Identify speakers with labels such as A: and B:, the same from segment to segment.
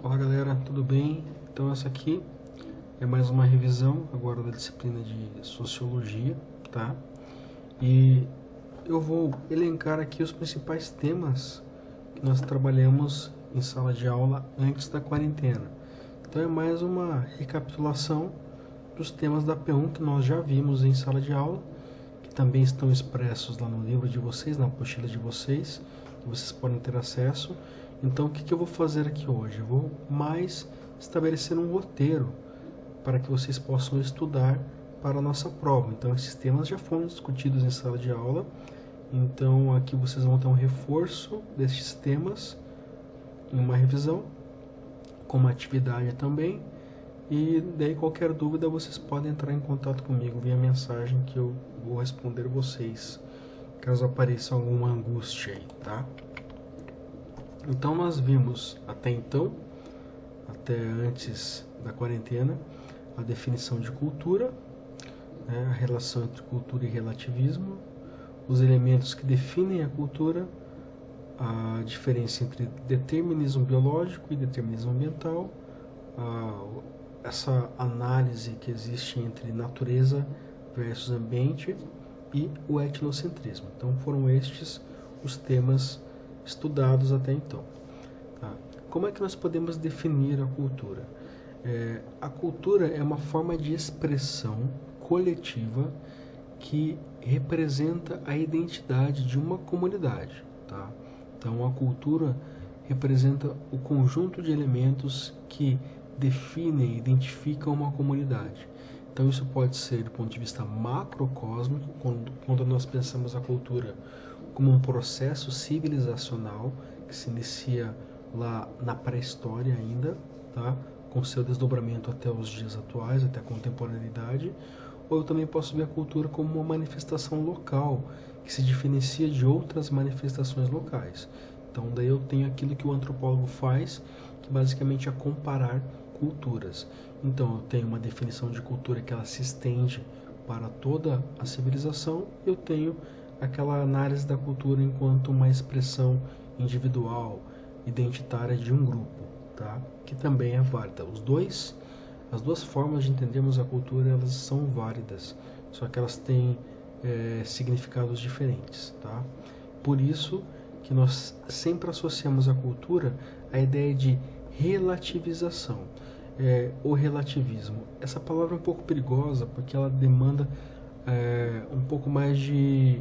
A: Olá galera, tudo bem? Então essa aqui é mais uma revisão agora da disciplina de Sociologia, tá? E eu vou elencar aqui os principais temas que nós trabalhamos em sala de aula antes da quarentena. Então é mais uma recapitulação dos temas da P1 que nós já vimos em sala de aula, que também estão expressos lá no livro de vocês, na apostila de vocês, que vocês podem ter acesso. Então, o que eu vou fazer aqui hoje? Eu vou mais estabelecer um roteiro para que vocês possam estudar para a nossa prova. Então, esses temas já foram discutidos em sala de aula. Então, aqui vocês vão ter um reforço destes temas em uma revisão, com uma atividade também. E daí, qualquer dúvida, vocês podem entrar em contato comigo via mensagem que eu vou responder vocês, caso apareça alguma angústia aí, tá? Então nós vimos até então, até antes da quarentena, a definição de cultura, né, a relação entre cultura e relativismo, os elementos que definem a cultura, a diferença entre determinismo biológico e determinismo ambiental, essa análise que existe entre natureza versus ambiente e o etnocentrismo. Então foram estes os temas estudados até então. Tá? Como é que nós podemos definir a cultura? A cultura é uma forma de expressão coletiva que representa a identidade de uma comunidade. Tá? Então a cultura representa o conjunto de elementos que definem e identificam uma comunidade. Então isso pode ser do ponto de vista macrocósmico, quando nós pensamos a cultura como um processo civilizacional que se inicia lá na pré-história ainda, tá? Com seu desdobramento até os dias atuais, até a contemporaneidade. Ou eu também posso ver a cultura como uma manifestação local, que se diferencia de outras manifestações locais. Então daí eu tenho aquilo que o antropólogo faz, que basicamente é comparar culturas. Então eu tenho uma definição de cultura que ela se estende para toda a civilização, eu tenho aquela análise da cultura enquanto uma expressão individual, identitária de um grupo, tá? Que também é válida. As duas formas de entendermos a cultura, elas são válidas, só que elas têm significados diferentes, tá? Por isso que nós sempre associamos a cultura à ideia de relativização. O relativismo. Essa palavra é um pouco perigosa porque ela demanda um pouco mais de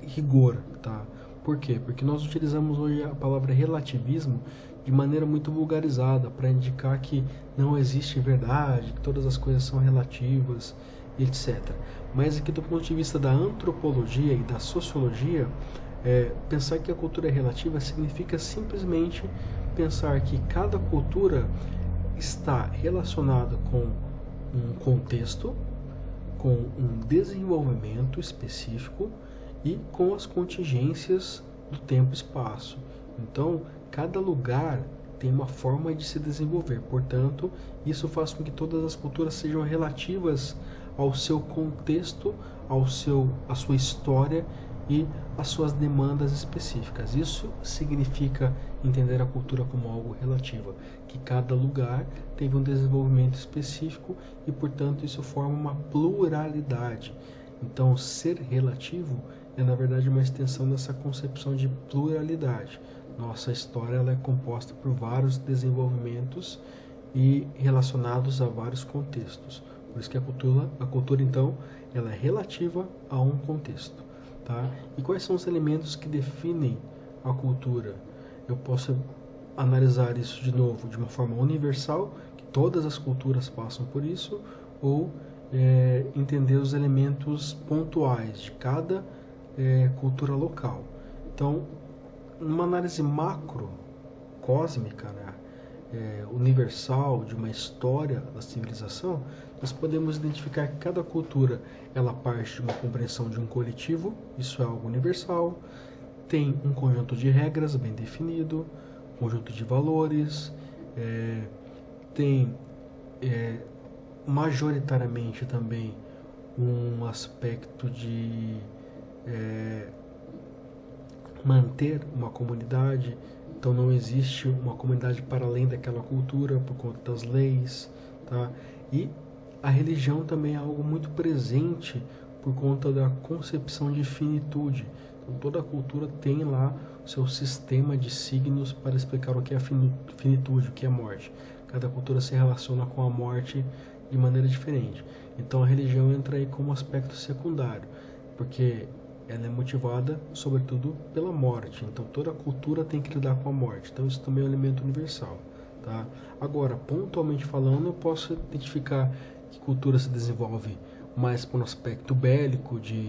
A: rigor, tá? Por quê? Porque nós utilizamos hoje a palavra relativismo de maneira muito vulgarizada para indicar que não existe verdade, que todas as coisas são relativas, etc. Mas aqui do ponto de vista da antropologia e da sociologia, pensar que a cultura é relativa significa simplesmente pensar que cada cultura está relacionada com um contexto, com um desenvolvimento específico e com as contingências do tempo e espaço. Então, cada lugar tem uma forma de se desenvolver. Portanto, isso faz com que todas as culturas sejam relativas ao seu contexto, à sua história e às suas demandas específicas. Isso significa entender a cultura como algo relativo, que cada lugar teve um desenvolvimento específico e, portanto, isso forma uma pluralidade. Então, ser relativo é, na verdade, uma extensão dessa concepção de pluralidade. Nossa história ela é composta por vários desenvolvimentos e relacionados a vários contextos. Por isso que a cultura então, ela é relativa a um contexto. Tá? E quais são os elementos que definem a cultura? Eu posso analisar isso de novo de uma forma universal, que todas as culturas passam por isso, ou entender os elementos pontuais de cada cultura local. Então, numa análise macro, cósmica, né, universal, de uma história da civilização, nós podemos identificar que cada cultura ela parte de uma compreensão de um coletivo, isso é algo universal, tem um conjunto de regras bem definido, conjunto de valores, tem majoritariamente também um aspecto de manter uma comunidade, Então não existe uma comunidade para além daquela cultura por conta das leis, tá? E a religião também é algo muito presente por conta da concepção de finitude. Então toda cultura tem lá o seu sistema de signos para explicar o que é a finitude, o que é a morte. Cada cultura se relaciona com a morte de maneira diferente. Então a religião entra aí como aspecto secundário, porque ela é motivada sobretudo pela morte. Então toda cultura tem que lidar com a morte. Então isso também é um elemento universal, tá? Agora, pontualmente falando, eu posso identificar que cultura se desenvolve mais por um aspecto bélico, de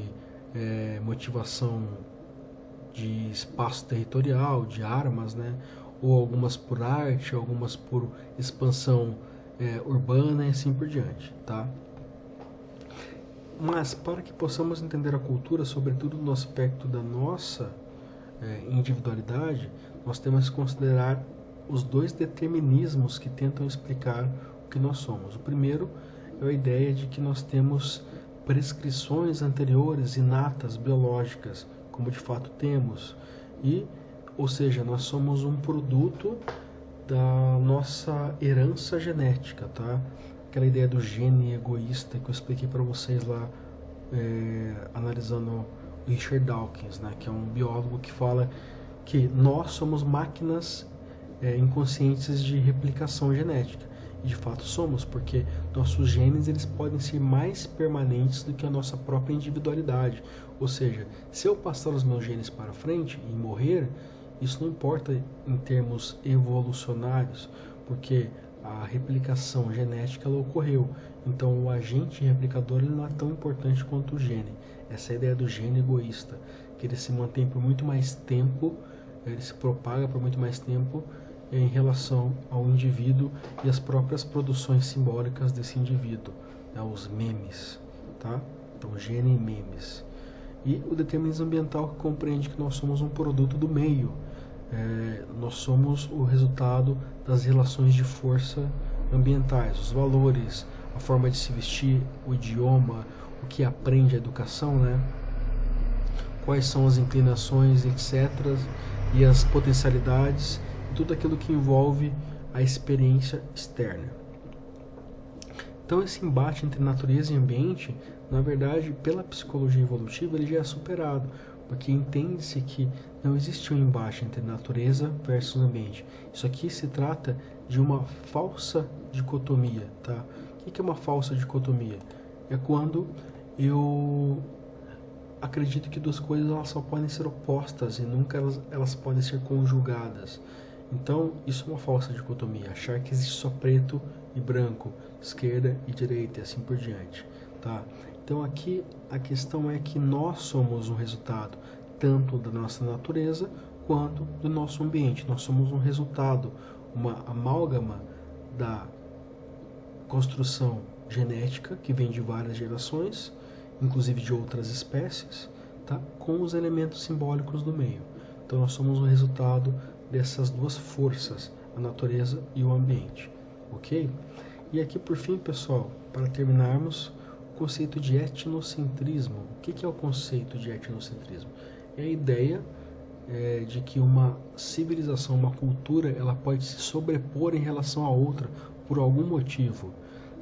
A: motivação de espaço territorial, de armas, né? Ou algumas por arte, algumas por expansão urbana e assim por diante, tá? Mas para que possamos entender a cultura, sobretudo no aspecto da nossa individualidade, nós temos que considerar os dois determinismos que tentam explicar o que nós somos. O primeiro é a ideia de que nós temos prescrições anteriores inatas, biológicas, como de fato temos, ou seja, nós somos um produto da nossa herança genética, tá? Aquela ideia do gene egoísta que eu expliquei para vocês lá, analisando o Richard Dawkins, né, que é um biólogo que fala que nós somos máquinas inconscientes de replicação genética. E de fato somos, porque nossos genes eles podem ser mais permanentes do que a nossa própria individualidade. Ou seja, se eu passar os meus genes para frente e morrer, isso não importa em termos evolucionários, porque a replicação genética ela ocorreu. Então o agente replicador ele não é tão importante quanto o gene. Essa é a ideia do gene egoísta, que ele se mantém por muito mais tempo, ele se propaga por muito mais tempo em relação ao indivíduo e as próprias produções simbólicas desse indivíduo, né, os memes, tá? Então gene e memes. E o determinismo ambiental que compreende que nós somos um produto do meio. Nós somos o resultado das relações de força ambientais, os valores, a forma de se vestir, o idioma, o que aprende a educação, né? Quais são as inclinações, etc., e as potencialidades, tudo aquilo que envolve a experiência externa. Então esse embate entre natureza e ambiente, na verdade, pela psicologia evolutiva, ele já é superado, porque entende-se que não existe um embate entre natureza versus ambiente. Isso aqui se trata de uma falsa dicotomia, tá? O que é uma falsa dicotomia? É quando eu acredito que duas coisas elas só podem ser opostas e nunca elas podem ser conjugadas. Então, isso é uma falsa dicotomia, achar que existe só preto e branco, esquerda e direita e assim por diante, tá? Então aqui a questão é que nós somos um resultado tanto da nossa natureza quanto do nosso ambiente. Nós somos um resultado, uma amálgama da construção genética que vem de várias gerações, inclusive de outras espécies, tá? Com os elementos simbólicos do meio. Então nós somos um resultado dessas duas forças, a natureza e o ambiente, ok? E aqui por fim, pessoal, para terminarmos, o conceito de etnocentrismo. O que é o conceito de etnocentrismo? É a ideia de que uma civilização, uma cultura, ela pode se sobrepor em relação a outra por algum motivo.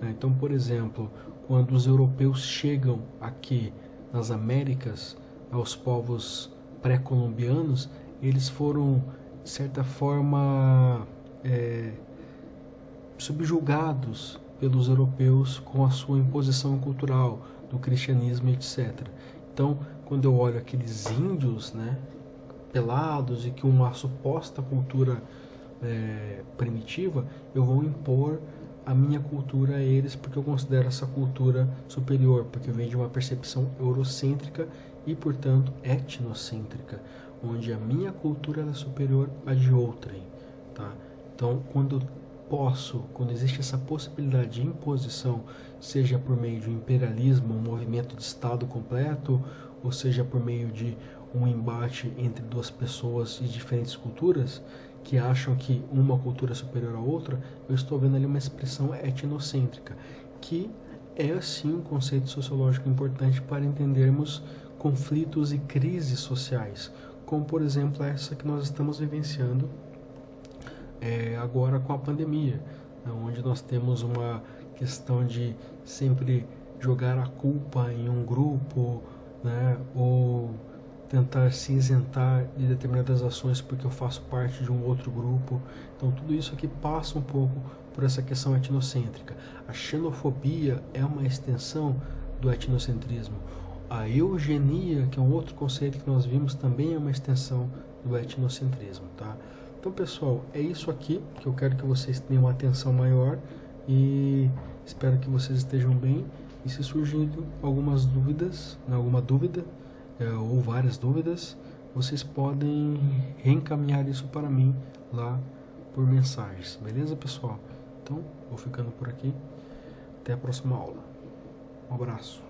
A: Então, por exemplo, quando os europeus chegam aqui nas Américas, aos povos pré-colombianos, eles foram, de certa forma, subjugados pelos europeus com a sua imposição cultural do cristianismo, etc. Então, quando eu olho aqueles índios, né, pelados e que uma suposta cultura primitiva, eu vou impor a minha cultura a eles porque eu considero essa cultura superior, porque vem de uma percepção eurocêntrica e, portanto, etnocêntrica, onde a minha cultura é superior à de outrem, tá? Então, quando existe essa possibilidade de imposição, seja por meio de um imperialismo, um movimento de Estado completo, ou seja por meio de um embate entre duas pessoas de diferentes culturas, que acham que uma cultura é superior à outra, eu estou vendo ali uma expressão etnocêntrica, que é sim um conceito sociológico importante para entendermos conflitos e crises sociais, como por exemplo essa que nós estamos vivenciando agora com a pandemia, onde nós temos uma questão de sempre jogar a culpa em um grupo, né, ou tentar se isentar de determinadas ações porque eu faço parte de um outro grupo. Então tudo isso aqui passa um pouco por essa questão etnocêntrica. A xenofobia é uma extensão do etnocentrismo. A eugenia, que é um outro conceito que nós vimos, também é uma extensão do etnocentrismo, tá? Então, pessoal, é isso aqui que eu quero que vocês tenham uma atenção maior e espero que vocês estejam bem. E se surgirem algumas dúvidas, alguma dúvida ou várias dúvidas, vocês podem reencaminhar isso para mim lá por mensagens, beleza, pessoal? Então, vou ficando por aqui. Até a próxima aula. Um abraço.